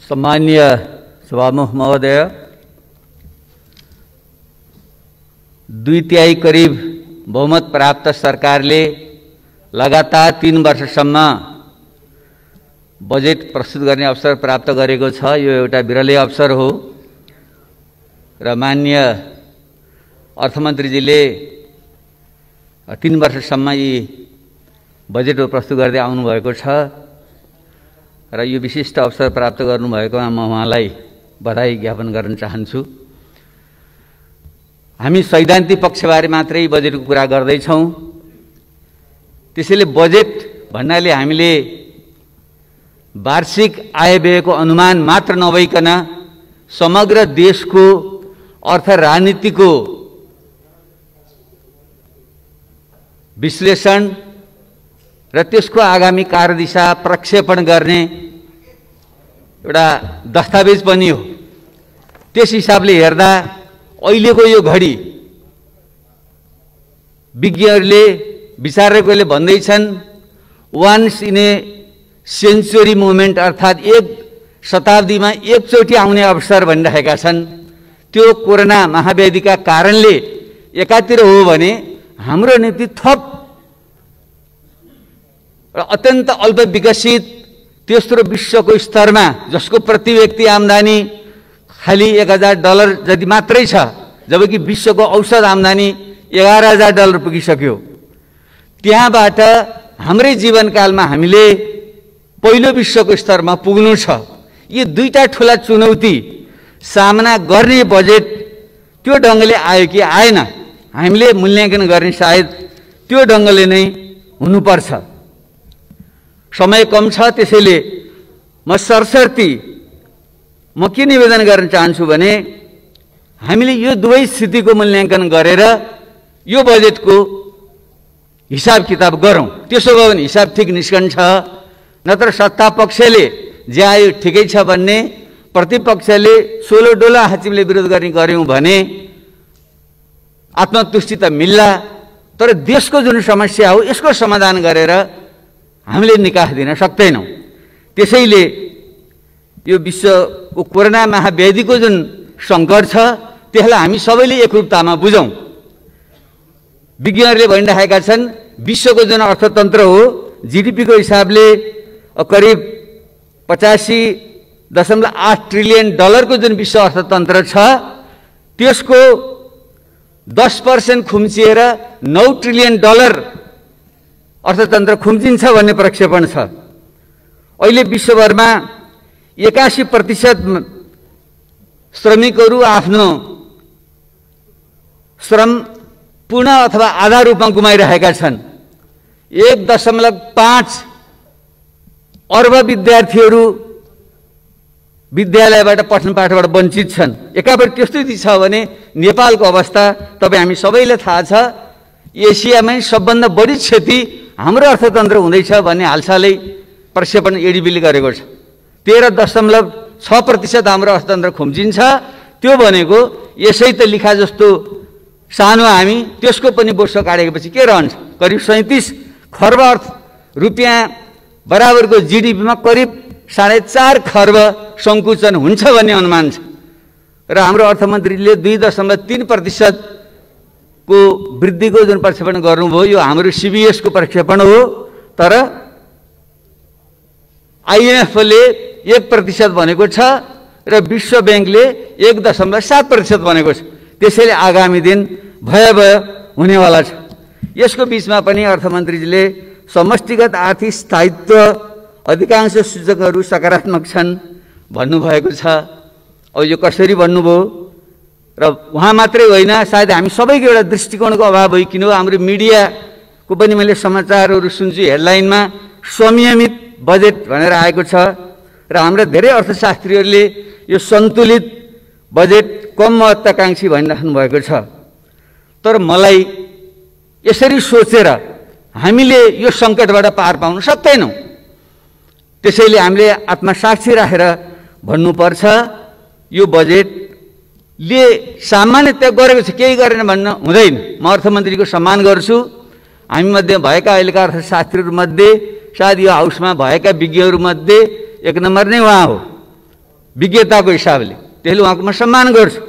सम्मान्य सभामुख महोदय, 2/3 करिब बहुमत प्राप्त सरकारले लगातार 3 वर्षसम्म बजेट प्रस्तुत गर्ने अवसर प्राप्त गरेको छ। यो एउटा विरलै अवसर हो र माननीय अर्थमन्त्रीजीले 3 वर्षसम्म यी बजेट प्रस्तुत गर्दै आउनुभएको छ र यो विशिष्ट अवसर प्राप्त गर्नुभएकोमा म उहाँलाई बधाई ज्ञापन गर्न चाहन्छु। हामी सैद्धान्तिक पक्षबारे मात्रै बजेटको कुरा गर्दैछौँ। त्यसैले बजेट भन्नाले हामीले वार्षिक आय व्ययको अनुमान मात्र नभइकन समग्र देशको अर्थ राजनीतिको विश्लेषण र त्यसको आगामी कार्यदिशा प्रक्षेपण गर्ने एउटा दस्तावेज पनि हो। त्यस हिसाबले हेर्दा अहिलेको यो घडी विज्ञहरूले विचारकहरूले भन्दैछन् once in a century movement, अर्थात् एक शताब्दीमा एकचोटि आउने अवसर भनिरहेका छन्। त्यो कोरोना महाव्याधिका कारणले एकातिर हो भने हाम्रो निम्ति थप र अत्यन्त अल्प विकसित तेस्रो विश्वको स्तरमा जसको प्रति व्यक्ति आम्दानी खाली $1000 जति मात्रै छ, जबकि विश्वको औसत आम्दानी $11,000 पुगिसक्यो। त्यहाँबाट हाम्रै जीवनकालमा हामीले पहिलो विश्वको स्तरमा पुग्नु छ। यी दुईटा ठुला चुनौती सामना गर्ने बजेट त्यो ढङ्गले आयो कि आएन, हामीले मूल्याङ्कन गर्ने सायद त्यो ढङ्गले नै हुनुपर्छ। समय कम छ, त्यसैले म सरसर्ती म के निवेदन गर्न चाहन्छु भने हामीले यो दुवै स्थितिको मूल्याङ्कन गरेर यो बजेटको हिसाब किताब गरौँ। त्यसो भयो भने हिसाब ठिक निस्कन्छ। नत्र सत्ता पक्षले जे आयो ठिकै छ भन्ने, प्रतिपक्षले सोलो डोलो हाचिमले विरोध गर्ने गऱ्यौँ भने आत्मतुष्टि त मिल्ला, तर देशको जुन समस्या हो यसको समाधान गरेर हामीले निकास दिन सक्दैनौँ। त्यसैले यो विश्वको कोरोना महाव्याधिको जुन सङ्कट छ त्यसलाई हामी सबैले एकरूपतामा बुझौँ। विज्ञहरूले भनिरहेका छन् विश्वको जुन अर्थतन्त्र हो जीडीपीको हिसाबले करिब $85.8 ट्रिलियन को जुन विश्व अर्थतन्त्र छ त्यसको 10% खुम्चिएर $9 ट्रिलियन अर्थतन्त्र खुम्चिन्छ भन्ने प्रक्षेपण छ। अहिले विश्वभरमा 81% श्रमिकहरू आफ्नो श्रम पूर्ण अथवा आधा रूपमा गुमाइरहेका छन्। 1.5 अर्ब विद्यार्थीहरू विद्यालयबाट पठन पाठबाट वञ्चित छन्। एकापट्टि त्यस्तो छ भने नेपालको अवस्था तपाईँ हामी सबैलाई थाहा छ। एसियामै सबभन्दा बढी क्षति हाम्रो अर्थतन्त्र हुँदैछ भन्ने हालसालै प्रक्षेपण एडिबीले गरेको छ। 13.6% हाम्रो अर्थतन्त्र खुम्चिन्छ। त्यो भनेको यसै त लिखा जस्तो सानो हामी, त्यसको पनि बोसो काटेपछि के रहन्छ? करिब 37 खर्ब रुपियाँ बराबरको जीडीपीमा करिब 4.5 खर्ब सङ्कुचन हुन्छ भन्ने अनुमान छ र हाम्रो अर्थमन्त्रीले 2.3% को वृद्धिको जुन प्रक्षेपण गर्नुभयो यो हाम्रो सीबीएसको प्रक्षेपण हो। तर आइएमएफले 1% भनेको छ र विश्व ब्याङ्कले 1.7% भनेको छ। त्यसैले आगामी दिन भयावह हुनेवाला छ। यसको बिचमा पनि अर्थमन्त्रीजीले समष्टिगत आर्थिक स्थायित्व अधिकांश सूचकहरू सकारात्मक छन् भन्नुभएको छ। अब यो कसरी भन्नुभयो र उहाँ मात्रै होइन, सायद हामी सबैको एउटा दृष्टिकोणको अभाव भइकिन हो। हाम्रो मिडियाको पनि मैले समाचारहरू सुन्छु, हेडलाइनमा संयमित बजेट भनेर आएको छ र हाम्रा धेरै अर्थशास्त्रीहरूले यो सन्तुलित बजेट कम महत्त्वाकांक्षी भनिराख्नु भएको छ। तर मलाई यसरी सोचेर हामीले यो सङ्कटबाट पार पाउन सक्दैनौँ। त्यसैले हामीले आत्मसाक्षी राखेर भन्नुपर्छ यो बजेटले सामान्यतया गरेको छ, केही गरेन भन्न हुँदैन। म अर्थमन्त्रीको सम्मान गर्छु। हामीमध्ये भएका अहिलेका अर्थशास्त्रीहरूमध्ये सायद यो हाउसमा भएका विज्ञहरूमध्ये 1 नम्बर नै उहाँ हो। विज्ञताको हिसाबले, त्यसले उहाँको म सम्मान गर्छु।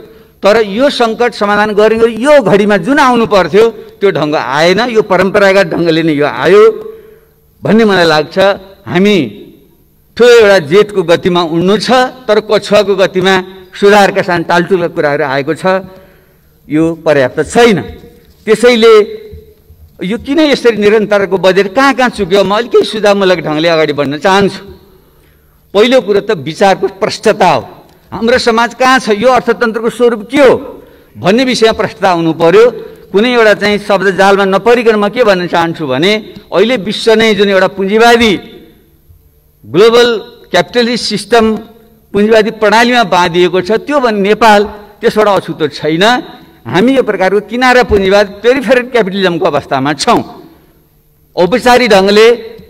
तर यो सङ्कट समाधान गर्ने यो घडीमा जुन आउनु पर्थ्यो त्यो ढङ्ग आएन, यो परम्परागत ढङ्गले नै यो आयो भन्ने मलाई लाग्छ। हामी ठुलो एउटा जेटको गतिमा उड्नु छ, तर कछुवाको गतिमा सुधारका साथ टालटुला कुराहरू आएको छ, यो पर्याप्त छैन। त्यसैले यो किन यसरी निरन्तरको बजेट कहाँ कहाँ चुक्यो, म अलिकति सुधारमूलक ढङ्गले अगाडि बढ्न चाहन्छु। पहिलो कुरो त विचारको प्रष्टता हो। हाम्रो समाज कहाँ छ, यो अर्थतन्त्रको स्वरूप के हो भन्ने विषयमा प्रष्टता आउनु पर्यो। कुनै एउटा चाहिँ शब्द जालमा नपरिकन म के भन्न चाहन्छु भने अहिले विश्व नै जुन एउटा पुँजीवादी ग्लोबल क्यापिटलिस्ट सिस्टम पुँजीवादी प्रणालीमा बाँधिएको छ, त्यो भने नेपाल त्यसबाट अछुतो छैन। हामी यो प्रकारको किनारा पुँजीवाद पेरिफेरल क्यापिटलिजमको अवस्थामा छौँ। औपचारिक ढङ्गले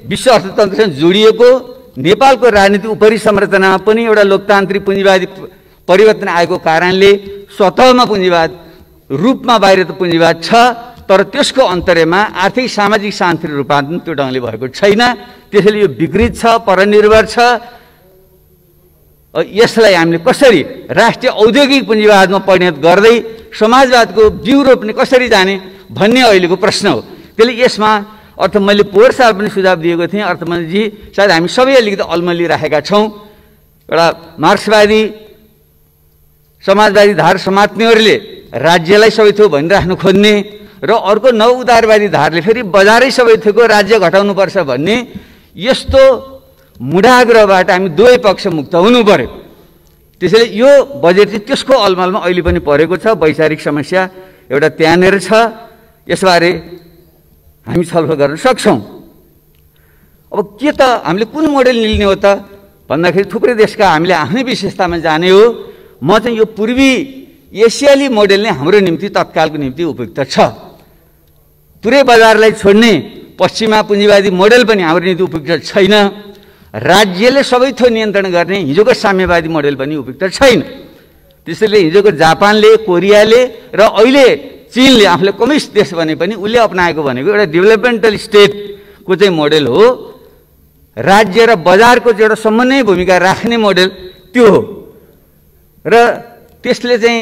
विश्व अर्थतन्त्रसँग जोडिएको नेपालको राजनीतिक उपरि संरचनामा पनि एउटा लोकतान्त्रिक पुँजीवादी परिवर्तन आएको कारणले स्वतःमा पुँजीवाद रूपमा बाहिर त पुँजीवाद छ, तर त्यसको अन्तर्यमा आर्थिक सामाजिक शान्ति रूपान्तरण त्यो ढङ्गले भएको छैन। त्यसैले यो विकृत छ, परनिर्भर छ। यसलाई हामीले कसरी राष्ट्रिय औद्योगिक पुँजीवादमा परिणत गर्दै समाजवादको बिउ रोप्ने कसरी जाने भन्ने अहिलेको प्रश्न हो। त्यसले यसमा अर्थ मैले पोहोर साल पनि सुझाव दिएको थिएँ, अर्थमन्त्रीजी सायद हामी सबै अलिकति अलमल्ली राखेका छौँ। एउटा मार्क्सवादी समाजवादी धार समात्नेहरूले राज्यलाई सबै थोक भनिराख्नु खोज्ने र अर्को नव उदारवादी धारले फेरि बजारै सबै थोकको राज्य घटाउनुपर्छ भन्ने यस्तो मुढाग्रहबाट हामी दुवै पक्ष मुक्त हुनु पर्यो। त्यसैले यो बजेट चाहिँ त्यसको अलमलमा अहिले पनि परेको छ। वैचारिक समस्या एउटा त्यहाँनिर छ, यसबारे हामी छलफल गर्न सक्छौँ। अब के त हामीले कुन मोडेल लिने हो त भन्दाखेरि थुप्रै देशका हामीले आफ्नै विशेषतामा जाने हो। म चाहिँ यो पूर्वी एसियाली मोडेल नै हाम्रो निम्ति तत्कालको निम्ति उपयुक्त छ। पुरै बजारलाई छोड्ने पश्चिमा पुँजीवादी मोडेल पनि हाम्रो निम्ति उपयुक्त छैन। राज्यले सबै थोक नियन्त्रण गर्ने हिजोको साम्यवादी मोडेल पनि उपयुक्त छैन। त्यसैले हिजोको जापानले, कोरियाले र अहिले चीनले आफूले कम्युनिस्ट देश भने पनि उसले अपनाएको भनेको एउटा डेभलपमेन्टल स्टेटको चाहिँ मोडेल हो। राज्य र बजारको चाहिँ एउटा समन्वय भूमिका राख्ने मोडेल त्यो हो। र त्यसले चाहिँ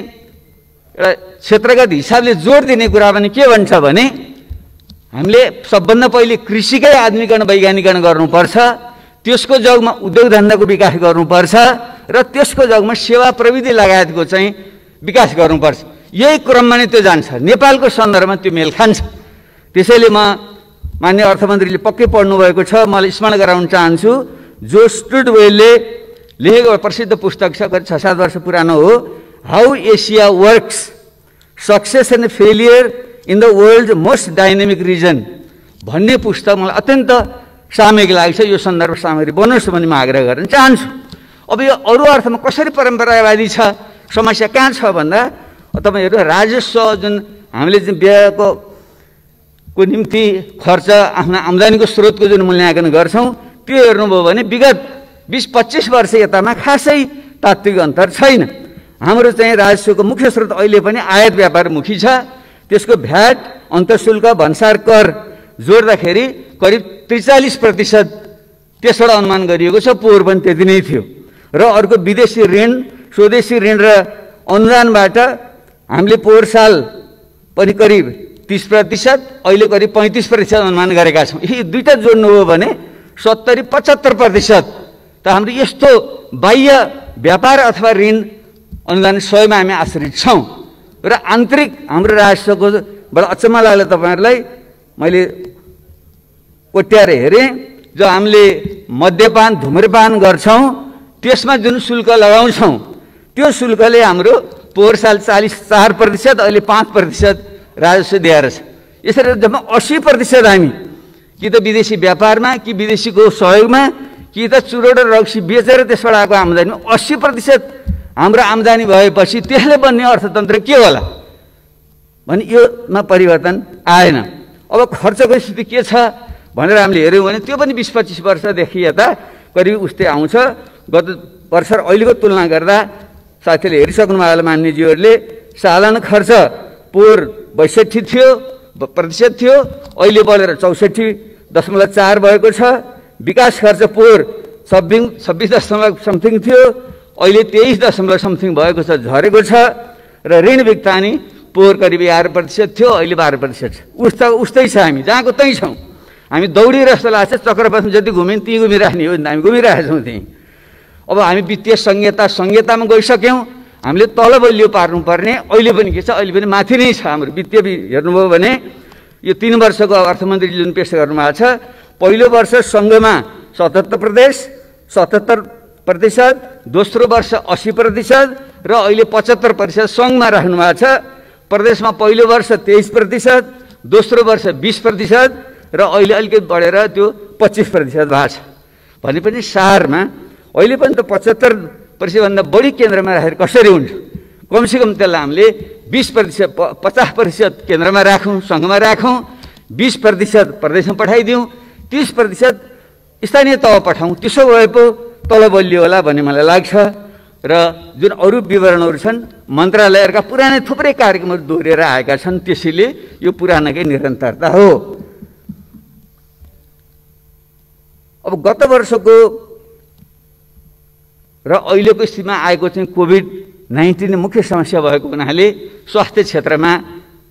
एउटा क्षेत्रगत हिसाबले जोड दिने कुरा पनि के भन्छ भने हामीले सबभन्दा पहिले कृषिकै आधुनिकीकरण वैज्ञानिकरण गर्नुपर्छ, त्यसको जगमा उद्योग धन्दाको विकास गर्नुपर्छ र त्यसको जगमा सेवा प्रविधि लगायतको चाहिँ विकास गर्नुपर्छ। यही क्रममा नै त्यो जान्छ। नेपालको सन्दर्भमा त्यो मेल खान्छ। त्यसैले म माननीय अर्थमन्त्रीले पक्कै पढ्नु भएको छ, मलाई स्मरण गराउन चाहन्छु। जो स्टुडवेलले लेखेको प्रसिद्ध पुस्तक छ, करिब 6-7 वर्ष पुरानो हो, how Asia works, success and failure in the world most dynamic region भन्ने पुस्तक मलाई अत्यन्त सामयिक लाग्छ। यो सन्दर्भ सामग्री बनोस् भन्ने म आग्रह गर्न चाहन्छु। अब यो अरू अर्थमा कसरी परम्परावादी छ, समस्या कहाँ छ भन्दा तपाईँहरू राजस्व जुन हामीले चाहिँ व्ययको निम्ति खर्च आफ्नो आम्दानीको स्रोतको जुन मूल्याङ्कन गर्छौँ त्यो हेर्नुभयो भने विगत 20-25 वर्ष यतामा खासै तात्विक अन्तर छैन। हाम्रो चाहिँ राजस्वको मुख्य स्रोत अहिले पनि आयात व्यापारमुखी छ। त्यसको भ्याट, अन्तःशुल्क, भन्सार कर जोड्दाखेरि करिब 43% त्यसबाट अनुमान गरिएको छ। पोहोर पनि त्यति नै थियो। र अर्को विदेशी ऋण, स्वदेशी ऋण र अनुदानबाट हामीले पोहोर साल पनि करिब 30%, अहिले करिब 35% अनुमान गरेका छौँ। यी दुईटा जोड्नु हो भने 70-75% त हाम्रो यस्तो बाह्य व्यापार अथवा ऋण अनुदान स्वयंमा हामी आश्रित छौँ। र आन्तरिक हाम्रो राजस्वको बडा अचम्म लाग्यो तपाईँहरूलाई, मैले कोट्याएर हेरेँ, जो हामीले मद्यपान धुम्रपान गर्छौँ त्यसमा जुन शुल्क लगाउँछौँ त्यो शुल्कले हाम्रो पोहोर साल 44%, अहिले 5% राजस्व दिएर छ। यसरी जम्मा 80% हामी कि त विदेशी व्यापारमा, कि विदेशीको सहयोगमा, कि त चुरोट र रक्सी बेचेर त्यसबाट आएको आम्दानी 80% हाम्रो आम्दानी भएपछि त्यसले बन्ने अर्थतन्त्र के होला भने योमा परिवर्तन आएन। अब खर्चको स्थिति के छ भनेर हामीले हेऱ्यौँ भने त्यो पनि 20-25 वर्षदेखि यता करिब उस्तै आउँछ। गत वर्ष र अहिलेको तुलना गर्दा साथीले हेरिसक्नु भयो होला मान्यजीहरूले, सालाना खर्च पोहोर 62% थियो, अहिले बढेर 64.4 भएको छ। विकास खर्च पोहोर 26 दशमलव समथिङ थियो, अहिले 23.something भएको छ, झरेको छ र ऋण भुक्तानी पोहोर करिब 11% थियो, अहिले 12% छ। उस्तै छ, हामी जहाँको त्यहीँ छौँ। हामी दौडिरहेको जस्तो लाग्छ, चक्रपथमा जति घुम्यौँ ती घुमिराख्ने हो, हामी घुमिरहेका छौँ त्यहीँ। अब हामी वित्तीय संहितामा गइसक्यौँ, हामीले तल बलियो पार्नुपर्ने। अहिले पनि के छ, अहिले पनि माथि नै छ हाम्रो वित्तीय। हेर्नुभयो भने यो 3 वर्षको अर्थमन्त्रीले जुन पेश गर्नुभएको छ, पहिलो वर्ष सङ्घमा 77%, दोस्रो वर्ष 80% र अहिले 75% सङ्घमा राख्नु भएको छ। प्रदेशमा पहिलो वर्ष 23%, दोस्रो वर्ष 20% र अहिले अलिकति बढेर त्यो 25% भएको छ। भने पनि सारमा अहिले पनि त 75%भन्दा बढी केन्द्रमा राखेर कसरी हुन्छ? कमसेकम त्यसलाई हामीले 20%, 50% केन्द्रमा राखौँ, सङ्घमा राखौँ, 20% प्रदेशमा पठाइदिउँ, 30% स्थानीय तह पठाउँ। त्यसो भए पो तल बलियो होला भन्ने मलाई लाग्छ। र जुन अरू विवरणहरू छन्, मन्त्रालयहरूका पुरानै थुप्रै कार्यक्रमहरू दोहोरिएर आएका छन्, त्यसैले यो पुरानोकै निरन्तरता हो। अब गत वर्षको र अहिलेको स्थितिमा आएको चाहिँ कोभिड-19 मुख्य समस्या भएको हुनाले स्वास्थ्य क्षेत्रमा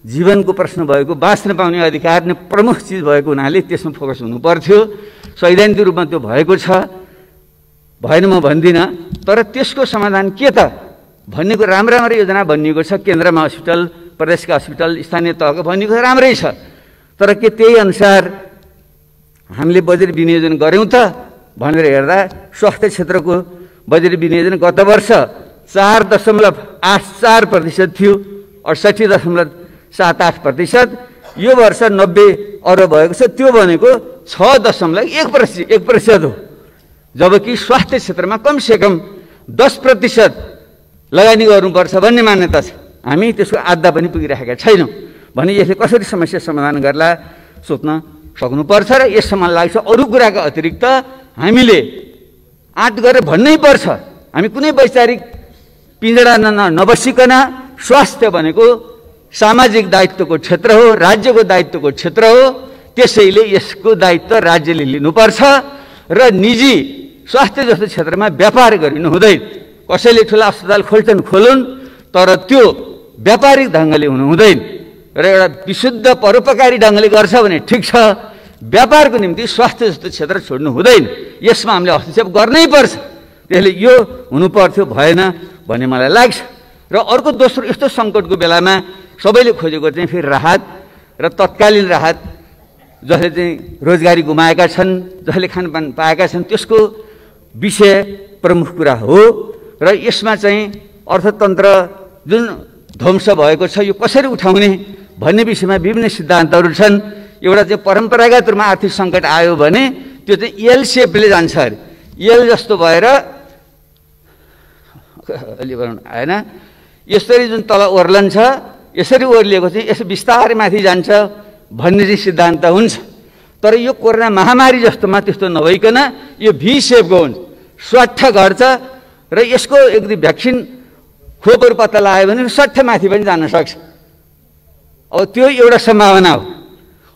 जीवनको प्रश्न भएको, बाँच्न पाउने अधिकार नै प्रमुख चिज भएको हुनाले त्यसमा फोकस हुनुपर्थ्यो। सैद्धान्तिक रूपमा त्यो भएको छ, भएन म भन्दिनँ। तर त्यसको समाधान के त भन्नेको राम्रो योजना बनिएको छ। केन्द्रमा हस्पिटल, प्रदेशका हस्पिटल, स्थानीय तहको बनिएको राम्रै छ। तर के त्यही अनुसार हामीले बजेट विनियोजन गऱ्यौँ त भनेर हेर्दा स्वास्थ्य क्षेत्रको बजेट विनियोजन गत वर्ष 4.84% थियो, 68.78%। यो वर्ष 90 अरब भएको छ, त्यो भनेको 6.1% हो। जबकि स्वास्थ्य क्षेत्रमा कमसेकम 10% लगानी गर्नुपर्छ भन्ने मान्यता छ। हामी त्यसको आधा पनि पुगिरहेका छैनौँ। भने यसले कसरी समस्या समाधान गर्ला सोच्न सक्नुपर्छ। र यसमा लाग्छ अरू कुराको अतिरिक्त हामीले आँट गरेर भन्नै पर्छ, हामी कुनै वैचारिक पिँजडा नबसिकन स्वास्थ्य भनेको सामाजिक दायित्वको क्षेत्र हो, राज्यको दायित्वको क्षेत्र हो। त्यसैले यसको दायित्व राज्यले लिनुपर्छ र निजी स्वास्थ्य जस्तो क्षेत्रमा व्यापार गरिनु हुँदैन। कसैले ठुला अस्पताल खोलुन्, तर त्यो व्यापारिक ढङ्गले हुनु हुँदैन। र एउटा विशुद्ध परोपकारी ढङ्गले गर्छ भने ठिक छ, व्यापारको निम्ति स्वास्थ्य जस्तो क्षेत्र छोड्नु हुँदैन। यसमा हामीले हस्तक्षेप गर्नै पर्छ। त्यसले यो हुनुपर्थ्यो, भएन भन्ने मलाई लाग्छ। र अर्को दोस्रो, यस्तो सङ्कटको बेलामा सबैले खोजेको चाहिँ फेरि राहत र तत्कालीन राहत। जसले चाहिँ रोजगारी गुमाएका छन्, जसले खानपान पाएका छन्, त्यसको विषय प्रमुख कुरा हो। र यसमा चाहिँ अर्थतन्त्र जुन ध्वंस भएको छ यो कसरी उठाउने भन्ने विषयमा विभिन्न सिद्धान्तहरू छन्। एउटा चाहिँ परम्परागत रूपमा आर्थिक सङ्कट आयो भने त्यो चाहिँ एल सेपले जान्छ अरे। एल जस्तो भएर अलि आएन, यसरी जुन तल ओर्लन्छ, यसरी ओर्लिएको चाहिँ यसो बिस्तारै माथि जान्छ भन्ने चाहिँ सिद्धान्त हुन्छ। तर यो कोरोना महामारी जस्तोमा त्यस्तो नभइकन यो भी सेपको हुन्छ, स्वाट्ठ घट्छ। र यसको यदि भ्याक्सिन खोपहरू पत्ता लगायो भने सट्ठ माथि पनि जान सक्छ। अब त्यो एउटा सम्भावना हो।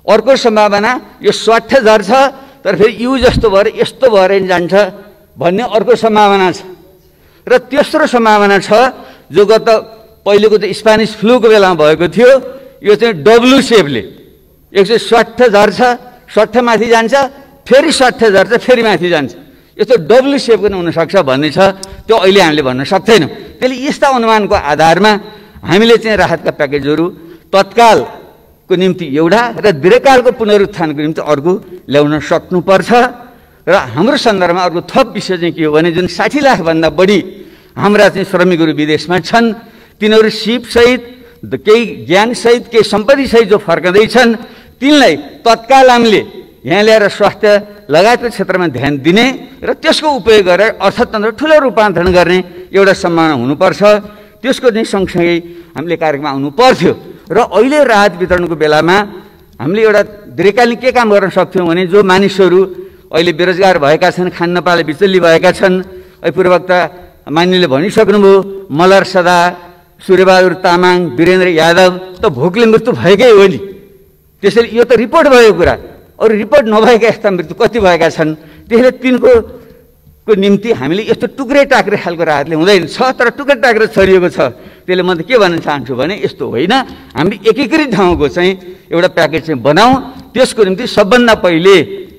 अर्को सम्भावना यो स्वाट्ठ झर्छ, तर फेरि यु जस्तो भएर यस्तो भएर जान्छ भन्ने अर्को सम्भावना छ। र तेस्रो सम्भावना छ जो गत पहिलेको त स्पेनिस फ्लूको बेलामा भएको थियो, यो चाहिँ डब्लु सेपले एकचोटि स्वाट्ठ झर्छ, स्वाट्ठ माथि जान्छ, फेरि स्वाट्ठ झर्छ, फेरि माथि जान्छ। यस्तो डब्लु सेपको पनि हुनसक्छ भन्ने छ। त्यो अहिले हामीले भन्न सक्दैनौँ। त्यसले यस्ता अनुमानको आधारमा हामीले चाहिँ राहतका प्याकेजहरू तत्कालको निम्ति एउटा र दीर्घकालको पुनरुत्थानको निम्ति अर्को ल्याउन सक्नुपर्छ। र हाम्रो सन्दर्भमा अर्को थप विषय चाहिँ के हो भने जुन 60 लाखभन्दा बढी हाम्रा चाहिँ श्रमिकहरू विदेशमा छन्, तिनीहरू सिपसहित, केही ज्ञानसहित, केही सम्पत्तिसहित जो फर्कँदैछन्, तिनलाई तत्काल हामीले यहाँ ल्याएर स्वास्थ्य लगायतको क्षेत्रमा ध्यान दिने र त्यसको उपयोग गरेर अर्थतन्त्र ठुलो रूपान्तरण गर्ने एउटा सम्भावना हुनुपर्छ। त्यसको चाहिँ सँगसँगै हामीले कार्यक्रम आउनु पर्थ्यो। र अहिले राहत वितरणको बेलामा हामीले एउटा दीर्घकालीन के काम गर्न सक्थ्यौँ भने जो मानिसहरू अहिले बेरोजगार भएका छन्, खान नपाले बिचल्ली भएका छन्, पूर्ववक्ता मान्यले भनिसक्नुभयो, मलर सदा, सूर्यबहादुर तामाङ, वीरेन्द्र यादव त भोकले मृत्यु भएकै हो नि। त्यसैले यो त रिपोर्ट भएको कुरा, अरू रिपोर्ट नभएका यस्ता मृत्यु कति भएका छन्। त्यसले तिनको को निम्ति हामीले यस्तो टुक्रे टाक्रे खालको राहतले हुँदैन छ, तर टुक्रे टाक्रे छरिएको छ। त्यसले म त के भन्न चाहन्छु भने यस्तो होइन, हामी एकीकृत ढङ्गको चाहिँ एउटा प्याकेज चाहिँ बनाऊ। त्यसको निम्ति सबभन्दा पहिले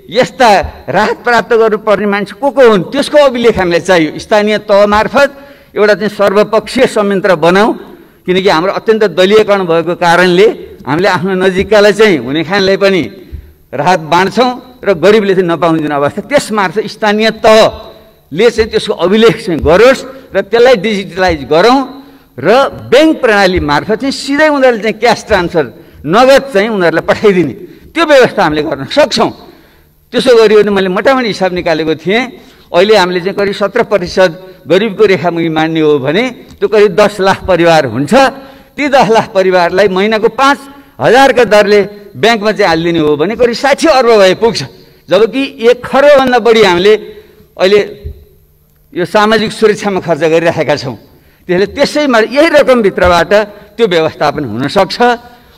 यस्ता राहत प्राप्त गर्नुपर्ने मान्छे को हुन् त्यसको अभिलेख हामीलाई चाहियो। स्थानीय तह मार्फत एउटा चाहिँ सर्वपक्षीय संयन्त्र बनाऊ, किनकि हाम्रो अत्यन्त दलीयकरण भएको कारणले हामीले आफ्नो नजिककालाई चाहिँ हुने खानलाई पनि राहत बाँड्छौँ र गरिबले चाहिँ नपाउने जुन अवस्था, त्यसमार्फत स्थानीय तहले चाहिँ त्यसको अभिलेख चाहिँ गरोस् र त्यसलाई डिजिटलाइज गरौँ र ब्याङ्क प्रणाली मार्फत चाहिँ सिधै उनीहरूले चाहिँ क्यास ट्रान्सफर नगद चाहिँ उनीहरूलाई पठाइदिने त्यो व्यवस्था हामीले गर्न सक्छौँ। त्यसो गरियो भने मैले मोटामोटी हिसाब निकालेको थिएँ, अहिले हामीले चाहिँ करिब 17% गरिबको रेखामुनि मान्ने हो भने त्यो करिब 10 लाख परिवार हुन्छ। ती 10 लाख परिवारलाई महिनाको 5,000 का दरले ब्याङ्कमा चाहिँ हालिदिने हो भने करिब 60 अर्ब भए पुग्छ। जबकि 1 खरबभन्दा बढी हामीले अहिले यो सामाजिक सुरक्षामा खर्च गरिराखेका छौँ। त्यसले त्यसैमा यही रकमभित्रबाट त्यो व्यवस्थापन हुन सक्छ।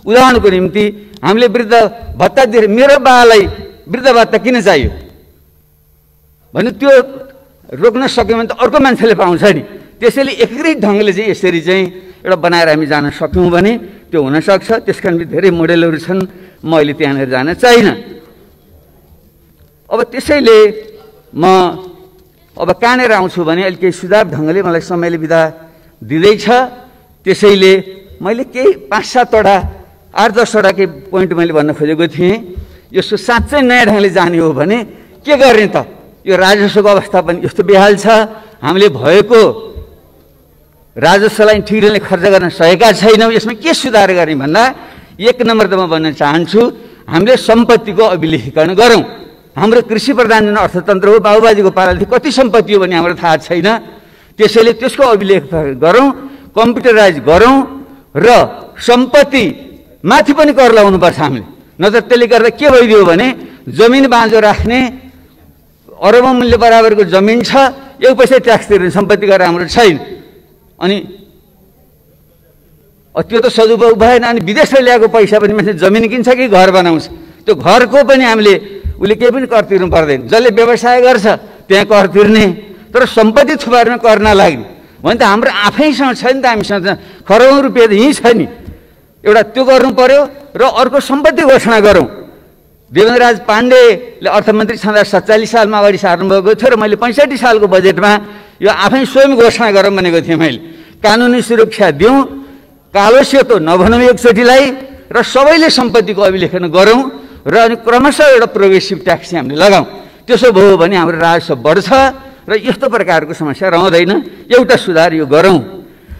उदाहरणको निम्ति हामीले वृद्ध भत्ता दिएर मेरो बालाई वृद्ध भत्ता किन चाहियो भने त्यो रोक्न सक्यो भने त अर्को मान्छेले पाउँछ नि। त्यसैले एकीकृत ढङ्गले चाहिँ यसरी चाहिँ एउटा बनाएर हामी जान सक्यौँ भने त्यो हुनसक्छ। त्यसका निम्ति धेरै मोडेलहरू छन्, म अहिले त्यहाँनिर जान चाहिनँ। अब त्यसैले म अब कहाँनिर आउँछु भने अहिले केही सुझाव ढङ्गले मलाई समयले बिदा दिँदैछ। त्यसैले मैले केही 5-7वटा 8-10वटा केही पोइन्ट मैले भन्न खोजेको थिएँ। यसो साँच्चै नयाँ ढङ्गले जाने हो भने के गर्ने त? यो राजस्वको अवस्था पनि यस्तो बेहाल छ, हामीले भएको राजस्वलाई ठिक ढङ्गले खर्च गर्न सकेका छैनौँ। यसमा के सुधार गर्ने भन्दा 1 नम्बर त म भन्न चाहन्छु, हामीले सम्पत्तिको अभिलेखीकरण गरौँ। हाम्रो कृषि प्रधान जुन अर्थतन्त्र हो, बाबुबाजीको पालादेखि कति सम्पत्ति हो भने हाम्रो थाहा छैन। त्यसैले त्यसको अभिलेख गरौँ, कम्प्युटराइज गरौँ र सम्पत्ति माथि पनि कर लगाउनुपर्छ हामीले। नत्र त्यसले गर्दा के भइदियो भने जमिन बाँझो राख्ने अरबौँ मूल्य बराबरको जमिन छ, 1 पैसा ट्याक्स तिर्ने सम्पत्ति गरेर हाम्रो छैन। अनि त्यो त सदुपयोग भएन। अनि विदेशबाट ल्याएको पैसा पनि मान्छे जमिन किन्छ कि घर बनाउँछ, त्यो घरको पनि हामीले उसले केही पनि कर तिर्नु पर्दैन। जसले व्यवसाय गर्छ त्यहाँ कर तिर्ने, तर सम्पत्ति थुपार्न कर नलाग्ने भने त हाम्रो आफैसँग छ नि त। हामीसँग खरबौँ रुपियाँ त यहीँ छ नि। एउटा त्यो गर्नु पर्यो र अर्को सम्पत्ति घोषणा गरौँ। देवेन्द्रराज पाण्डेले अर्थमन्त्री छँदा 47 सालमा अगाडि सार्नुभएको थियो र मैले 65 सालको बजेटमा यो आफै स्वयं घोषणा गरौँ भनेको थिएँ। मैले कानुनी सुरक्षा दिउँ, कालो सेतो नभनौँ एकचोटिलाई, र सबैले सम्पत्तिको अभिलेखन गरौँ र अनि क्रमशः एउटा प्रोग्रेसिभ ट्याक्स हामीले लगाउँ। त्यसो भयो भने हाम्रो राजस्व बढ्छ र यस्तो प्रकारको समस्या रहँदैन। एउटा सुधार यो गरौँ।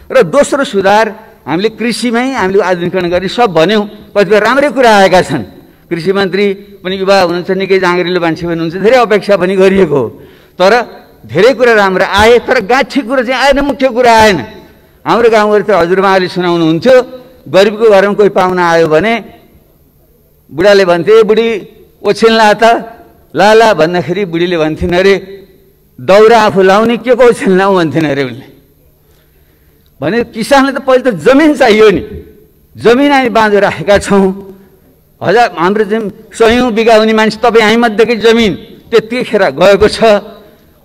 र दोस्रो सुधार हामीले कृषिमै हामीले आधुनिकीकरण गर्ने सब भन्यौँ, कतिपय राम्रै कुरा आएका छन्। कृषि मन्त्री पनि युवा हुनुहुन्छ, निकै जाँगरिलो मान्छे पनि हुनुहुन्छ, धेरै अपेक्षा पनि गरिएको हो। तर धेरै कुरा राम्रो आए, तर गाँठी कुरा चाहिँ आएन, मुख्य कुरा आएन। हाम्रो गाउँघर त हजुरबाले सुनाउनुहुन्थ्यो, गरिबको घरमा कोही पाहुना आयो भने बुढाले भन्थे, बुढी ओछिन्ला त लाला भन्दाखेरि बुढीले भन्थिन् अरे दौरा आफू लाउने के को ओछिन्लाउ भन्थिन् अरे उनले। भने किसानले त पहिले त जमिन चाहियो नि, जमिन हामी बाँझो राखेका छौँ। हाम्रो चाहिँ 100औँ बिघा हुने मान्छे तपाईँ हामीमध्येकै जमिन त्यतिखेर गएको छ।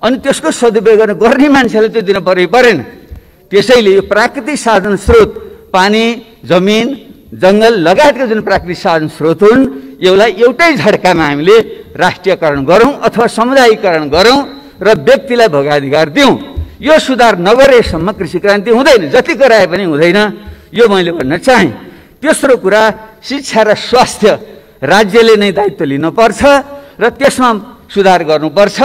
अनि त्यसको सदुपयोग गर्ने मान्छेले त्यो दिन परेन। त्यसैले यो प्राकृतिक साधन स्रोत, पानी, जमिन, जङ्गल लगायतका जुन प्राकृतिक साधन स्रोत हुन्, यसलाई एउटै झड्कामा हामीले राष्ट्रियकरण गरौँ अथवा समुदायीकरण गरौँ र व्यक्तिलाई भोगाधिकार दिउँ। यो सुधार नगरेसम्म कृषि क्रान्ति हुँदैन, जति गराए पनि हुँदैन। यो मैले भन्न चाहेँ। तेस्रो कुरा, शिक्षा र स्वास्थ्य राज्यले नै दायित्व लिनुपर्छ र त्यसमा सुधार गर्नुपर्छ।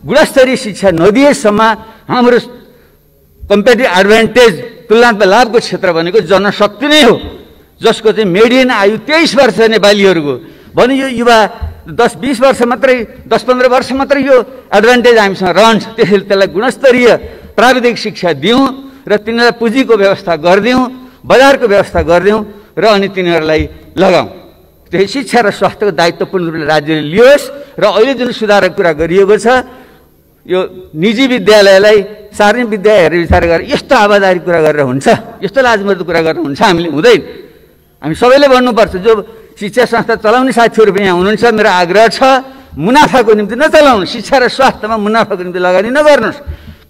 गुणस्तरीय शिक्षा नदिएसम्म हाम्रो कम्पेटिभ एडभान्टेज तुलनात्मक लाभको क्षेत्र भनेको जनशक्ति नै हो, जसको चाहिँ मेडियन आयु 23 वर्ष नेपालीहरूको भने यो युवा 10-20 वर्ष मात्रै 10-15 वर्ष मात्रै यो एडभान्टेज हामीसँग रहन्छ। त्यसैले त्यसलाई गुणस्तरीय प्राविधिक शिक्षा दिउँ र तिनीहरूलाई पुँजीको व्यवस्था गरिदिउँ, बजारको व्यवस्था गरिदिउँ र अनि तिनीहरूलाई लगाउँ। त्यही शिक्षा र स्वास्थ्यको दायित्व पूर्ण रूपले राज्यले लियोस्। र अहिले जुन सुधारको कुरा गरिएको छ, यो निजी विद्यालयलाई सार्वजनिक विद्यालय हेरेर विचार गरेर यस्तो आवादारी कुरा गरेर हुन्छ, यस्तो लाजमर्दो कुरा गरेर हुन्छ, हामीले हुँदैन। हामी सबैले भन्नुपर्छ। जो शिक्षा संस्था चलाउने साथीहरू पनि यहाँ हुनुहुन्छ, मेरो आग्रह छ मुनाफाको निम्ति नचलाउनु, शिक्षा र स्वास्थ्यमा मुनाफाको निम्ति लगानी नगर्नुहोस्,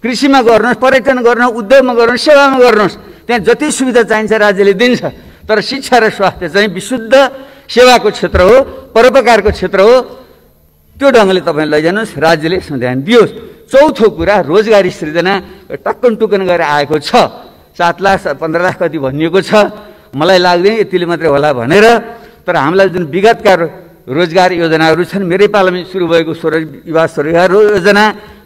कृषिमा गर्नुहोस्, पर्यटन गर्नुहोस्, उद्योगमा गर्नुहोस्, सेवामा गर्नुहोस्। त्यहाँ जति सुविधा चाहिन्छ राज्यले दिन्छ, तर शिक्षा र स्वास्थ्य चाहिँ विशुद्ध सेवाको क्षेत्र हो, परोपकारको क्षेत्र हो। त्यो ढङ्गले तपाईँ लैजानुहोस्, राज्यले यसमा ध्यान दियोस्। चौथो कुरा, रोजगारी सृजना टक्कन टुक्कन गरेर आएको छ। 7 लाख 15 लाख कति भनिएको छ, मलाई लाग्दैन यतिले मात्रै होला भनेर। तर हामीलाई जुन विगतका रोजगार योजनाहरू छन्, मेरै पालामा सुरु भएको युवा स्वरोजगार योजना,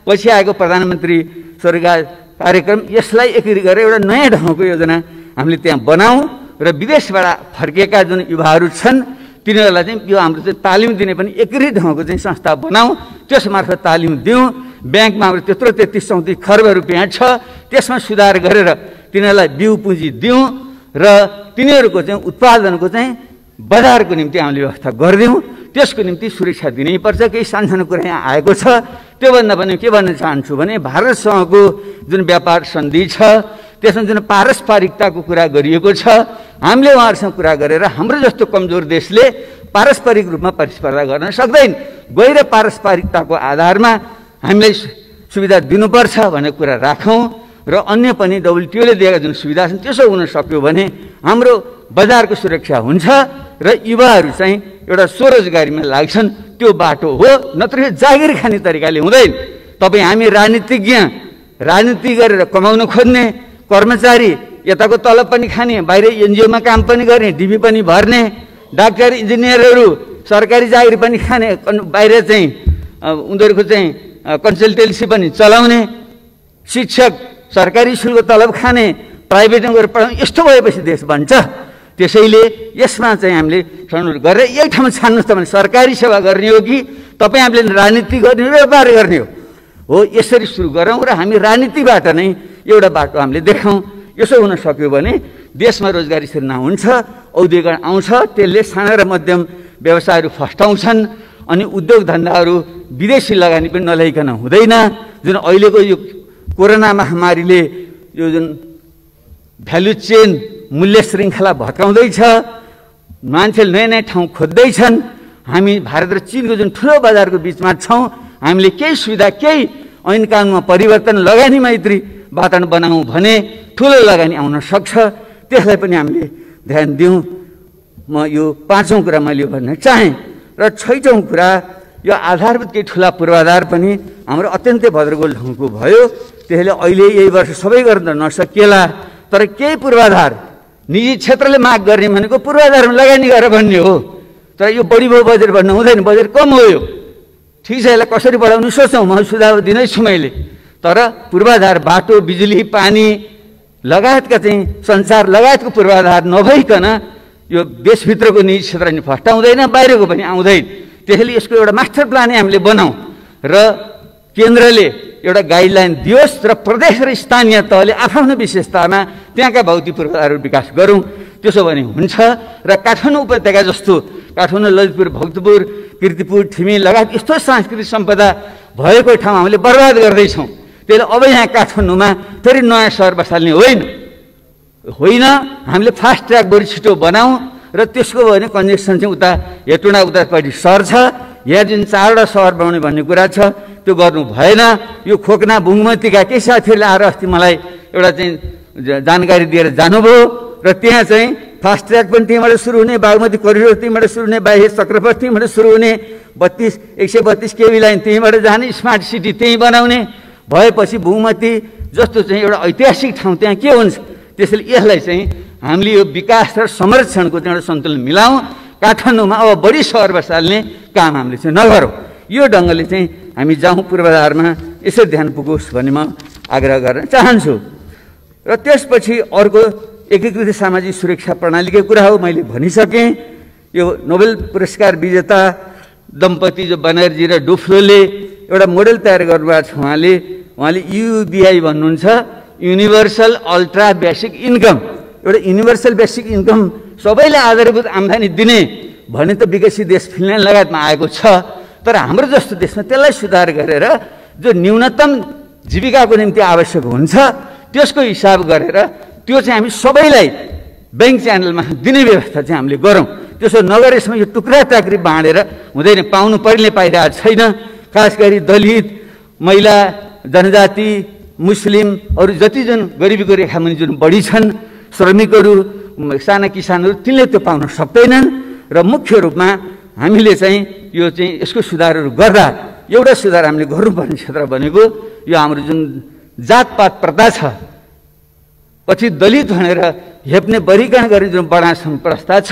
पछि आएको प्रधानमन्त्री स्वरोजगार कार्यक्रम, यसलाई एकीकृत गरेर एउटा नयाँ ढङ्गको योजना हामीले त्यहाँ बनाऊँ र विदेशबाट फर्किएका जुन युवाहरू छन् तिनीहरूलाई चाहिँ यो हाम्रो चाहिँ तालिम दिने पनि एकीकृत ढङ्गको चाहिँ संस्था बनाऊँ, त्यस मार्फत तालिम दिउँ। ब्याङ्कमा हाम्रो त्यत्रो 33-34 खर्ब रुपियाँ छ, त्यसमा सुधार गरेर तिनीहरूलाई बिउ पुँजी दिउँ र तिनीहरूको चाहिँ उत्पादनको चाहिँ बजारको निम्ति हामीले व्यवस्था गरिदिउँ। त्यसको निम्ति सुरक्षा दिनैपर्छ। केही सानसानो कुरा यहाँ आएको छ, त्योभन्दा पनि के भन्न चाहन्छु भने भारतसँगको जुन व्यापार सन्धि छ त्यसमा जुन पारस्परिकताको कुरा गरिएको छ, हामीले उहाँहरूसँग कुरा गरेर हाम्रो जस्तो कमजोर देशले पारस्परिक रूपमा प्रतिस्पर्धा गर्न सक्दैन, गएर पारस्परिकताको आधारमा हामीलाई सुविधा दिनुपर्छ भन्ने कुरा राखौँ र अन्य पनि WTO-ले दिएका जुन सुविधा छन् त्यसो हुन सक्यो भने हाम्रो बजारको सुरक्षा हुन्छ र युवाहरू चाहिँ एउटा स्वरोजगारीमा लाग्छन्। त्यो बाटो हो, नत्र जागिर खाने तरिकाले हुँदैन। तपाईँ हामी राजनीति गरेर कमाउन खोज्ने कर्मचारी, यताको तलब पनि खाने, बाहिर NGO-मा काम पनि गर्ने, डिबी पनि भर्ने, डाक्टर इन्जिनियरहरू सरकारी जागिर पनि खाने, बाहिर चाहिँ उनीहरूको चाहिँ कन्सल्टेन्सी पनि चलाउने, शिक्षक सरकारी स्कुलको तलब खाने, प्राइभेटमा गएर पढाउने, यस्तो भएपछि देश बन्छ। त्यसैले यसमा चाहिँ हामीले छनौट गरेर यही ठाउँमा छान्नुहोस्, तपाईँले सरकारी सेवा गर्ने हो कि तपाईँ हामीले राजनीति गर्ने हो, व्यापार गर्ने हो, यसरी सुरु गरौँ र हामी राजनीतिबाट नै एउटा बाटो हामीले देखाउँ। यसो हुन सक्यो भने देशमा रोजगारी सृजना हुन्छ, औद्योगिकरण आउँछ, त्यसले साना र मध्यम व्यवसायहरू फस्टाउँछन् अनि उद्योग धन्दाहरू विदेशी लगानी पनि नल्याइकन हुँदैन। जुन अहिलेको यो कोरोना महामारीले यो जुन भ्यालु चेन मूल्य श्रृङ्खला भत्काउँदैछ, मान्छेले नयाँ नयाँ ठाउँ खोज्दैछन्। हामी भारत र चीनको जुन ठुलो बजारको बिचमा छौँ, हामीले केही सुविधा, केही ऐन कानुनमा परिवर्तन, लगानी मैत्री वातावरण बनाऊँ भने ठुलो लगानी आउन सक्छ। त्यसलाई पनि हामीले ध्यान दिउँ। म यो 5औं कुरा मैले भन्न चाहेँ। र 6औं कुरा, यो आधारभूत केही ठुला पूर्वाधार पनि हाम्रो अत्यन्तै भद्रगोल ढङ्गको भयो। त्यसले अहिले यही वर्ष सबै गर्न नसकिएला, तर केही पूर्वाधार निजी क्षेत्रले माग गर्ने भनेको पूर्वाधारमा लगानी गरेर भन्ने हो। तर यो बढी भयो बजेट भन्न हुँदैन, बजेट कम हो। यो ठिक छ, यसलाई कसरी बढाउनु सोचौँ, म सुझाव दिँदैछु मैले। तर पूर्वाधार, बाटो, बिजुली, पानी लगायतका चाहिँ सञ्चार लगायतको पूर्वाधार नभइकन यो देशभित्रको निजी क्षेत्र नि फस्टाउँदैन, बाहिरको पनि आउँदैन। त्यसैले यसको एउटा मास्टर प्लानै हामीले बनाऊँ र केन्द्रले एउटा गाइडलाइन दियोस् र प्रदेश र स्थानीय तहले आफ्नो विशेषतामा त्यहाँका भौतिक पूर्वाधारहरू विकास गरौँ। त्यसो भने हुन्छ। र काठमाडौँ उपत्यका जस्तो काठमाडौँ, ललितपुर, भक्तपुर, कीर्तिपुर, ठिमी लगायत यस्तो सांस्कृतिक सम्पदा भएको ठाउँ हामीले बर्बाद गर्दैछौँ। त्यसले अब यहाँ काठमाडौँमा फेरि नयाँ सहर बसाल्ने होइन। हामीले फास्ट ट्र्याक बढी छिटो बनाऊँ र त्यसको भने कन्जेक्सन चाहिँ उता हेटुँडा उतापट्टि सर्छ। यहाँ जुन 4वटा सहर बनाउने भन्ने कुरा छ, त्यो गर्नु भएन। यो खोकना बुङमतीका केही साथीहरूले आएर अस्ति मलाई एउटा चाहिँ जानकारी दिएर जानुभयो र त्यहाँ चाहिँ फास्ट ट्र्याक पनि त्यहीँबाट सुरु हुने, बागमती करिडोर त्यहीँबाट सुरु हुने, बाह्य चक्रपथ त्यहीँबाट सुरु हुने, 132 केबी लाइन त्यहीँबाट जाने, स्मार्ट सिटी त्यहीँ बनाउने भएपछि बुङमती जस्तो चाहिँ एउटा ऐतिहासिक ठाउँ त्यहाँ के हुन्छ। त्यसैले यसलाई चाहिँ हामीले यो विकास र संरक्षणको चाहिँ एउटा सन्तुलन मिलाउँ। काठमाडौँमा अब बढी सहर बसाल्ने काम हामीले चाहिँ नगरौँ। यो ढङ्गले चाहिँ हामी जाउँ, पूर्वाधारमा यसरी ध्यान पुगोस् भन्ने म आग्रह गर्न चाहन्छु। र त्यसपछि अर्को एकीकृत सामाजिक सुरक्षा प्रणालीको कुरा हो, मैले भनिसकेँ। यो नोबेल पुरस्कार विजेता दम्पति जो बनर्जी र डुफ्लोले एउटा मोडेल तयार गर्नुभएको छ। उहाँले UBI भन्नुहुन्छ, युनिभर्सल अल्ट्रा बेसिक इन्कम। एउटा युनिभर्सल बेसिक इन्कम सबैलाई आधारभूत आम्दानी दिने भने त विकसित देश फिनल्यान्ड लगायतमा आएको छ। तर हाम्रो जस्तो देशमा त्यसलाई सुधार गरेर जो न्यूनतम जीविकाको निम्ति आवश्यक हुन्छ त्यसको हिसाब गरेर त्यो चाहिँ हामी सबैलाई ब्याङ्क च्यानलमा दिने व्यवस्था चाहिँ हामीले गरौँ। त्यसो नगरेसम्म यो टुक्रा टाक्री बाँडेर हुँदैन। पाउनु पर्ने पाइरहेको छैन। खास गरी दलित, महिला, जनजाति, मुस्लिम अरू जति जुन गरिबीको रेखामुनि जुन बढी छन्, श्रमिकहरू, साना किसानहरू, तिनले त्यो पाउन सक्दैनन्। र मुख्य रूपमा हामीले चाहिँ यो चाहिँ यसको सुधारहरू गर्दा एउटा सुधार हामीले गर्नुपर्ने क्षेत्र भनेको यो हाम्रो जुन जातपात प्रथा छ, पछि दलित भनेर हेप्ने वर्गीकरण गर्ने जुन वर्णाश्रम प्रथा छ,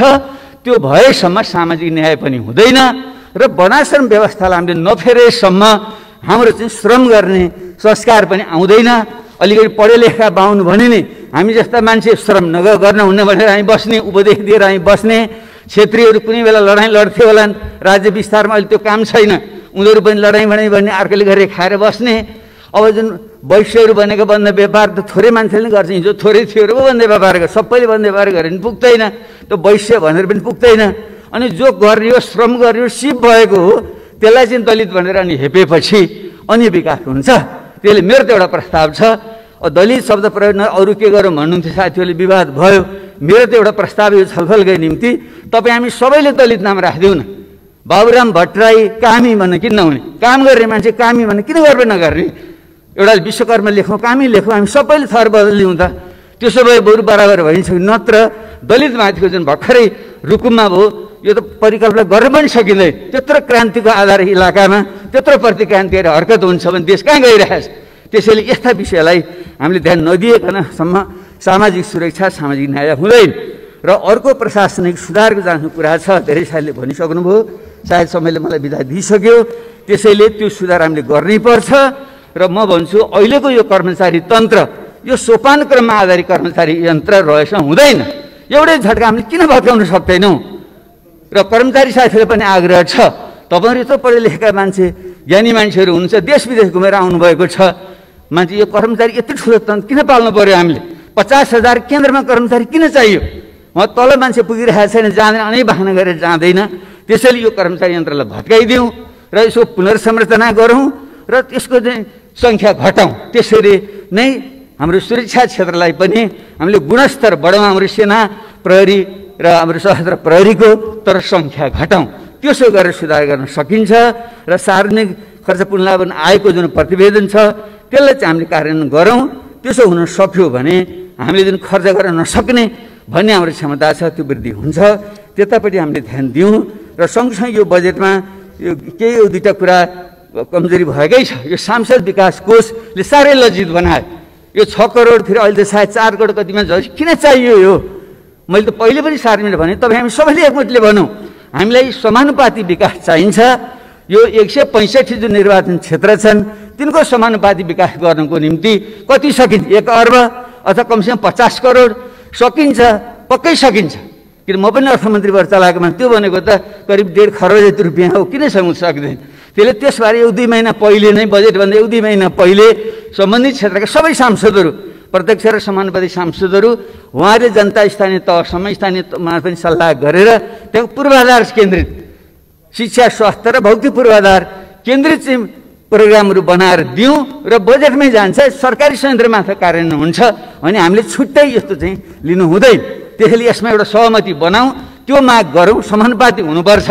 त्यो भएसम्म सामाजिक न्याय पनि हुँदैन। र वर्णाश्रम व्यवस्थालाई हामीले नफेरेसम्म हाम्रो चाहिँ श्रम गर्ने संस्कार पनि आउँदैन। अलिकति पढे लेखा बाहुन भने नि हामी जस्ता मान्छे श्रम गर्न हुन्न भनेर हामी बस्ने, उपदेश दिएर हामी बस्ने। क्षेत्रीहरू कुनै बेला लडाइँ लड्थे होलान्, राज्य विस्तारमा अहिले त्यो काम छैन, उनीहरू पनि लडाइँ भन्ने अर्कोले गरेर खाएर बस्ने। अब जुन वैश्यहरू भनेको बन्द व्यापार त थोरै मान्छेले गर्छ, हिजो थोरै थियो र बन्द व्यापार गर्छ, सबैले बन्द व्यापार गरे पनि पुग्दैन, त्यो वैश्य भनेर पनि पुग्दैन। अनि जो गर्ने हो, श्रम गर्ने हो, सिप भएको हो, त्यसलाई चाहिँ दलित भनेर अनि हेपेपछि अनि विकास हुन्छ। त्यसले मेरो त एउटा प्रस्ताव छ। दलित शब्द प्रयोग न अरू के गरौँ भन्नुहुन्थ्यो साथीहरूले, विवाद भयो। मेरो त एउटा प्रस्ताव यो छलफलकै निम्ति तपाईँ हामी सबैले दलित नाम राखिदिउँ न। बाबुराम भट्टराई कामी भन्न किन नहुने? काम गर्ने मान्छे कामी भन्न किन गर्वे नगर्ने? एउटा विश्वकर्मा लेखौँ, कामी लेखौँ, हामी सबैले थर बदलिउँ त। त्यसो भए बरु बराबर भइन्छ। नत्र दलित माथिको जुन भर्खरै रुकुममा भयो, यो त परिकल्पना गर्न पनि सकिँदैन। त्यत्रो क्रान्तिको आधार इलाकामा त्यत्रो प्रतिक्रान्तिकारी हरकत हुन्छ भने देश कहाँ गइरहेछ? त्यसैले यस्ता विषयलाई हामीले ध्यान नदिएकनसम्म सामाजिक सुरक्षा, सामाजिक न्याय हुँदैन। र अर्को प्रशासनिक सुधारको जानु कुरा छ, धेरै साथीले भनिसक्नुभयो, सायद समयले मलाई बिदा दिइसक्यो। त्यसैले त्यो सुधार हामीले गर्नै पर्छ। र म भन्छु अहिलेको यो कर्मचारी तन्त्र, यो सोपान क्रममा आधारित कर्मचारी यन्त्र रहेछ हुँदैन। एउटै झट्का हामीले किन भत्काउन सक्दैनौँ? र कर्मचारी साथीहरूले पनि आग्रह छ, तपाईँहरू यत्रो पढे लेखेका मान्छे, ज्ञानी मान्छेहरू हुनुहुन्छ, देश विदेश घुमेर आउनुभएको छ, मान्छे यो कर्मचारी यति ठुलो तन्त्र किन पाल्नु पर्यो? हामीले 50,000 केन्द्रमा कर्मचारी किन चाहियो? उहाँ तल मान्छे पुगिरहेको छैन, जाँदैन, अनै बहाना गरेर जाँदैन। त्यसैले यो कर्मचारी यन्त्रलाई भत्काइदिउँ र यसको पुनर्संरचना गरौँ र त्यसको चाहिँ सङ्ख्या घटाउँ। त्यसरी नै हाम्रो सुरक्षा क्षेत्रलाई पनि हामीले गुणस्तर बढाउँ। हाम्रो सेना, प्रहरी र हाम्रो सशस्त्र प्रहरीको तर सङ्ख्या घटाउँ। त्यसो गरेर सुधार गर्न सकिन्छ। र सार्वजनिक खर्च पुनर्लाभन आएको जुन प्रतिवेदन छ त्यसलाई चाहिँ हामीले कार्यान्वयन गरौँ। त्यसो हुन सक्यो भने हामीले जुन खर्च गर्न नसक्ने भन्ने हाम्रो क्षमता छ, त्यो वृद्धि हुन्छ। त्यतापट्टि हामीले ध्यान दिउँ। र सँगसँगै यो बजेटमा यो केही एक दुईवटा कुरा कमजोरी भएकै छ। यो सांसद विकास कोषले साह्रै लज्जित बनायो। यो 6 करोड फेरि अहिले त सायद 4 करोड कतिमा झन् किन चाहियो? यो मैले त पहिले पनि सार्वजनिक भने, तपाईँ हामी सबैले एकमतले भनौँ हामीलाई समानुपाती विकास चाहिन्छ। यो 165 जुन निर्वाचन क्षेत्र छन् तिनको समानुपाती विकास गर्नको निम्ति कति सकिन्छ? 1 अर्ब अथवा कमसेकम 50 करोड सकिन्छ, पक्कै सकिन्छ। किन म पनि अर्थमन्त्री भएर चलाएको मान्छे, त्यो भनेको त करिब 1.5 खरब जति रुपियाँ हो, किन सक्दैन? त्यसले त्यसबारे 1-2 महिना पहिले नै, बजेटभन्दा 1-2 महिना पहिले सम्बन्धित क्षेत्रका सबै सांसदहरू, प्रत्यक्ष र समानुपाती सांसदहरू, उहाँले जनता स्थानीय तहसम्म, स्थानीयमा पनि सल्लाह गरेर त्यहाँ पूर्वाधार केन्द्रित शिक्षा, स्वास्थ्य र भौतिक पूर्वाधार केन्द्रित चाहिँ प्रोग्रामहरू बनाएर दिउँ र बजेटमै जान्छ। सरकारी संयन्त्रमार्फत कार्यान्वयन हुन्छ भने हामीले छुट्टै यस्तो चाहिँ लिनु हुँदैन। त्यसैले यसमा एउटा सहमति बनाऊँ, त्यो माग गरौँ। समानुपाती हुनुपर्छ,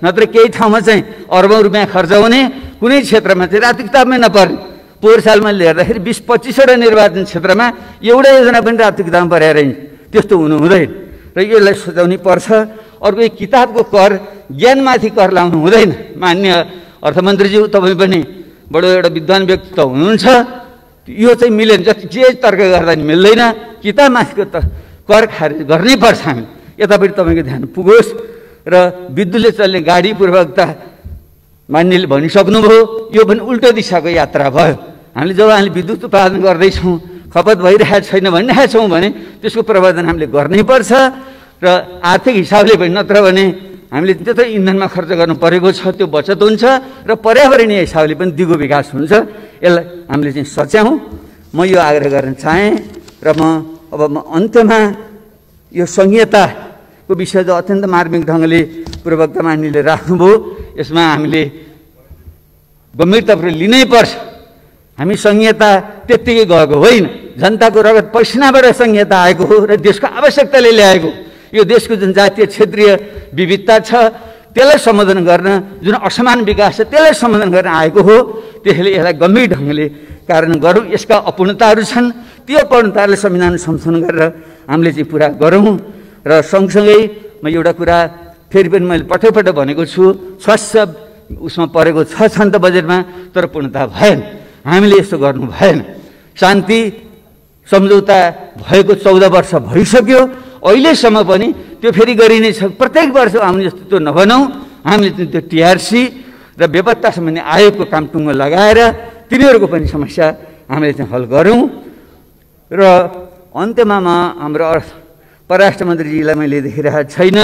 नत्र केही ठाउँमा चाहिँ अर्बौँ रुपियाँ खर्च हुने, कुनै क्षेत्रमा चाहिँ राति किताबमै नपर्ने। पोहोर सालमा हेर्दाखेरि 20-25वटा निर्वाचन क्षेत्रमा एउटा योजना पनि राति किताबमा परेर त्यस्तो हुनु हुँदैन र यसलाई सुझाउनै पर्छ। अर्को किताबको कर, ज्ञानमाथि कर लाउनु हुँदैन। मान्य अर्थमन्त्रीज्यू, तपाईँ पनि बडो एउटा विद्वान व्यक्ति त हुनुहुन्छ, यो चाहिँ मिलेन। जति जे तर्क गर्दा नि मिल्दैन। किताबमाथिको त कर खारेज गर्नै पर्छ हामी। यतापट्टि तपाईँको ध्यान पुगोस्। र विद्युतले चल्ने गाडी पूर्वकता मान्यले भनिसक्नुभयो, यो पनि उल्टो दिशाको यात्रा भयो। हामीले विद्युत उत्पादन गर्दैछौँ, खपत भइरहेको छैन भनिरहेका छौँ भने त्यसको प्रबन्धन हामीले गर्नै पर्छ र आर्थिक हिसाबले पनि, नत्र भने हामीले त्यत्रो इन्धनमा खर्च गर्नु परेको छ, त्यो बचत हुन्छ र पर्यावरणीय हिसाबले पनि दिगो विकास हुन्छ। यसलाई हामीले चाहिँ सच्याउँ, म यो आग्रह गर्न चाहेँ। र अब अन्त्यमा यो संहिताको विषय जो अत्यन्त मार्मिक ढङ्गले पूर्ववक्ता मान्यले राख्नुभयो, यसमा हामीले गम्भीरतापूर्वक लिनै पर्छ। हामी संहिता त्यत्तिकै गएको होइन, जनताको रगत पसिनाबाट संहिता आएको हो र देशको आवश्यकताले ल्याएको। यो देशको जुन जातीय क्षेत्रीय विविधता छ त्यसलाई सम्बोधन गर्न, जुन असमान विकास छ त्यसलाई सम्बोधन गर्न आएको हो। त्यसैले यसलाई गम्भीर ढङ्गले कार्यान्वयन गरौँ। यसका अपूर्णताहरू छन्, त्यो अपूर्णताहरूलाई संविधान संशोधन गरेर हामीले चाहिँ पुरा गरौँ। र सँगसँगै म एउटा कुरा फेरि पनि मैले पटक भनेको छु, स्वास्थ्य उसमा परेको छ त बजेटमा, तर पूर्णता भएन। हामीले यस्तो गर्नु भएन। शान्ति सम्झौता भएको 14 वर्ष भइसक्यो, अहिलेसम्म पनि त्यो फेरि गरिने छ। प्रत्येक वर्ष आउने जस्तो त्यो नबनाऊ। हामीले त्यो टिआरसी र बेपत्ता सम्बन्धी आयोगको काम टुङ्गो लगाएर तिनीहरूको पनि समस्या हामीले चाहिँ हल गरौँ। र अन्त्यमा म हाम्रो परराष्ट्र मन्त्रीजीलाई मैले देखिरहेको छैन।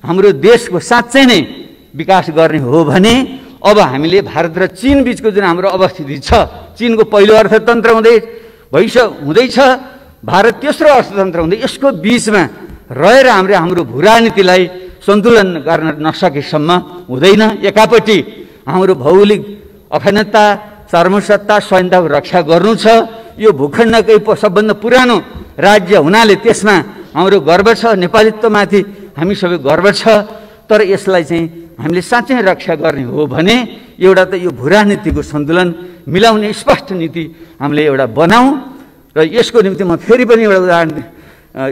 हाम्रो देशको साँच्चै नै विकास गर्ने हो भने अब हामीले भारत र चीन बीचको जुन हाम्रो अवस्थिति छ, चीनको पहिलो अर्थतन्त्र हुँदैछ, भारत तेस्रो अर्थतन्त्र हुँदै, यसको बीचमा रहेर हाम्रो भूराजनीतिलाई सन्तुलन गर्न नसकेसम्म हुँदैन। एकापट्टि हाम्रो भौगोलिक अखण्डता, सार्वभौमसत्ता, स्वाधीनताको रक्षा गर्नु छ। यो भूखण्डकै सबभन्दा पुरानो राज्य हुनाले त्यसमा हाम्रो गर्व छ, नेपालीत्वमाथि हामी सबै गर्व छ। तर यसलाई चाहिँ हामीले साँच्चै रक्षा गर्ने हो भने एउटा त यो भूराजनीतिको सन्तुलन मिलाउने स्पष्ट नीति हामीले एउटा बनाऊँ। र यसको निम्ति म फेरि पनि एउटा उदाहरण,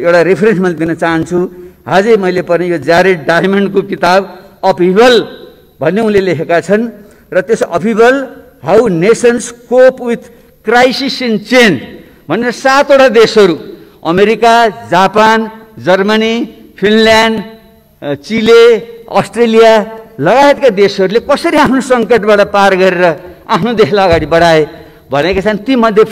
एउटा रेफरेन्स मैले दिन चाहन्छु। आजै मैले पनि यो ज्यारेड डायमन्डको किताब अपहिभल भन्ने उनले लेखेका छन्। र त्यस upheaval how nations cope with crisis in change भनेर 7वटा देशहरू, America, Japan, Germany, Finland, Chile, Australia लगायतका देशहरूले कसरी आफ्नो सङ्कटबाट पार गरेर आफ्नो देशलाई अगाडि बढाए भनेका छन्। तीमध्ये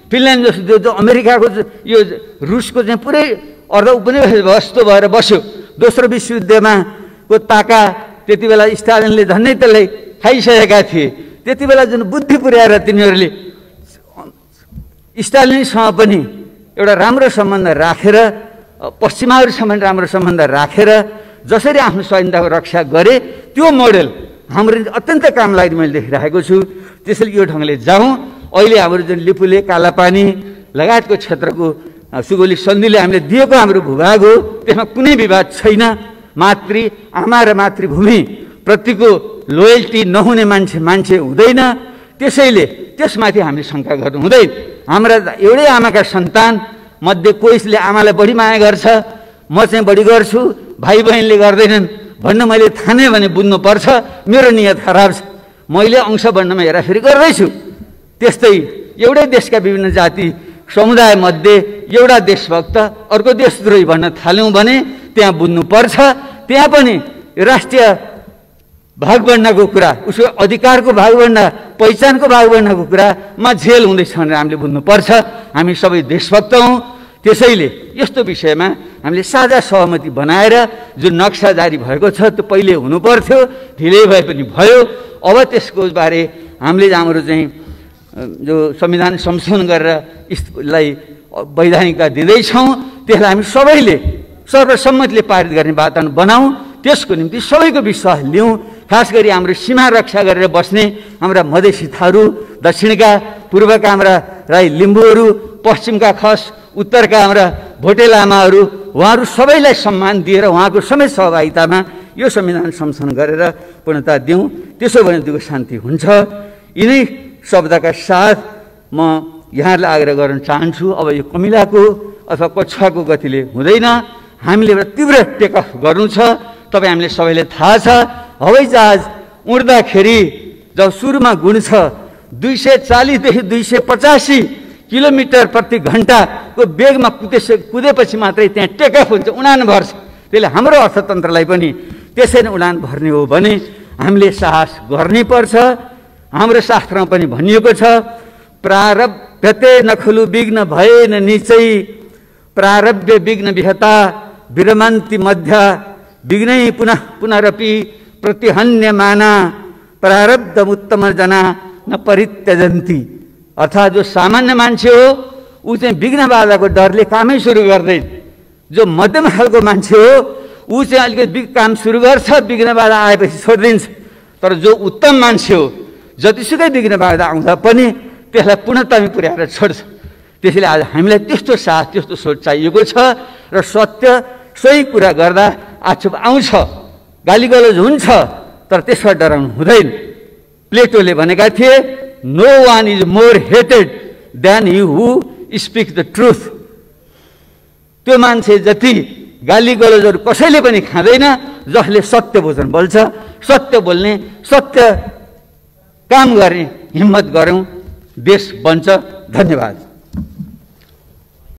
फिनल्यान्ड जस्तो जो अमेरिकाको यो रुसको चाहिँ पुरै अर्धउपनिवेशजस्तो भएर बस्यो। दोस्रो विश्वयुद्धमा को ताका त्यति बेला स्टालिनले झन्डै त्यसलाई खाइसकेका थिए। त्यति बेला जुन बुद्धि पुर्याएर तिनीहरूले स्टालिनसँग पनि एउटा राम्रो सम्बन्ध राखेर, पश्चिमाहरूसँग राम्रो सम्बन्ध राखेर जसरी आफ्नो स्वाधीनताको रक्षा गरे, त्यो मोडेल हाम्रो अत्यन्त काम लाग्ने मैले देखिरहेको छु। त्यसैले यो ढङ्गले जाउँ। अहिले हाम्रो जुन लिपुले, कालापानी लगायतको क्षेत्रको सुगौलिक सन्धिले हामीले दिएको हाम्रो भूभाग हो, त्यसमा कुनै विवाद छैन। आमा र मातृभूमि प्रतिको लोयल्टी नहुने मान्छे हुँदैन। त्यसैले त्यसमाथि हामीले शङ्का गर्नु हुँदैन। हाम्रा एउटै आमाका सन्तान मध्ये कोहीले आमालाई बढी माया गर्छ, म चाहिँ बढी गर्छु, भाइ बहिनीले गर्दैनन् भन्न मैले ठाने भने बुझ्नुपर्छ मेरो नियत खराब छ। मैले अंश बन्नमा हेराफेरि गर्दैछु। त्यस्तै एउटै देशका विभिन्न जाति समुदाय मध्ये एउटा देशभक्त अर्को देशद्रोही भन्न थाल्यौँ भने त्यहाँ बुझ्नुपर्छ। त्यहाँ पनि राष्ट्रिय भागबण्डाको कुरा, उसको अधिकारको भागबण्डा, पहिचानको भागबण्डाको कुरामा झेल हुँदैछ भनेर हामीले बुझ्नुपर्छ। हामी सबै देशभक्त हौँ। त्यसैले यस्तो विषयमा हामीले साझा सहमति बनाएर जुन नक्सा जारी भएको छ त्यो पहिले हुनुपर्थ्यो, ढिलै भए पनि भयो। अब त्यसको बारे हामीले हाम्रो चाहिँ जो संविधान संशोधन गरेर यसलाई वैधानिकता दिँदैछौँ, त्यसलाई हामी सबैले सर्वसम्मतिले पारित गर्ने वातावरण बनाऊँ। त्यसको निम्ति सबैको विश्वास लिउँ। खास गरी हाम्रो सीमा रक्षा गरेर बस्ने हाम्रा मधेसी थारू, दक्षिणका पूर्वका हाम्रा राई लिम्बूहरू, पश्चिमका खस, उत्तरका हाम्रा भोटे लामाहरू, उहाँहरू सबैलाई सम्मान दिएर उहाँको समेत सहभागितामा यो संविधान संशोधन गरेर पूर्णता दिउँ। त्यसो भने दिगो शान्ति हुन्छ। यिनै शब्दका साथ म यहाँहरूलाई आग्रह गर्न चाहन्छु, अब यो कमिलाको अथवा कक्षाको गतिले हुँदैन। हामीले एउटा तीव्र टेकअफ गर्नु छ। तपाईँ हामीले सबैले थाहा छ, हवाईजहाज उड्दाखेरि जब सुरुमा गुड्छ 240 देखि 285 किलोमिटर प्रति घन्टाको वेगमा कुदेपछि मात्रै त्यहाँ टेकअफ हुन्छ, उडान भर्छ। त्यसले हाम्रो अर्थतन्त्रलाई पनि त्यसै नै उडान भर्ने हो भने हामीले साहस गर्नै पर्छ। हाम्रो शास्त्रमा पनि भनिएको छ, प्रारब्धते नखलु विघ्न भएन निचै, प्रारब्ध विघ्न विहता विरमन्ति मध्य, विघ्नै पुनः पुनरपि प्रतिहन्यमाना, प्रारब्ध उत्तम जना न परित्यजन्ति। अर्थात् जो सामान्य मान्छे हो ऊ चाहिँ विघ्न बाधाको डरले कामै सुरु गर्दैन। जो मध्यम खालको मान्छे हो ऊ चाहिँ अलिकति काम सुरु गर्छ, विघ्न बाधा आएपछि छोडिदिन्छ। तर जो उत्तम मान्छे हो जतिसुकै विघ्न बाधा आउँदा पनि त्यसलाई पूर्णतामा पुर्याएर छोड्छ। त्यसैले आज हामीलाई त्यस्तो साहस, त्यस्तो सोच चाहिएको छ। र सत्य सोही कुरा गर्दा आक्षेप आउँछ, गालीगलोज हुन्छ, तर त्यसबाट डराउनु हुँदैन। प्लेटोले भनेका थिए, no one is more hated than you who speak the truth. त्यो मान्छे जति गाली गलोजहरू कसैले पनि खाँदैन जसले सत्य वचन बोल्छ। सत्य बोल्ने, सत्य काम गर्ने हिम्मत गरौँ, देश बन्छ। धन्यवाद।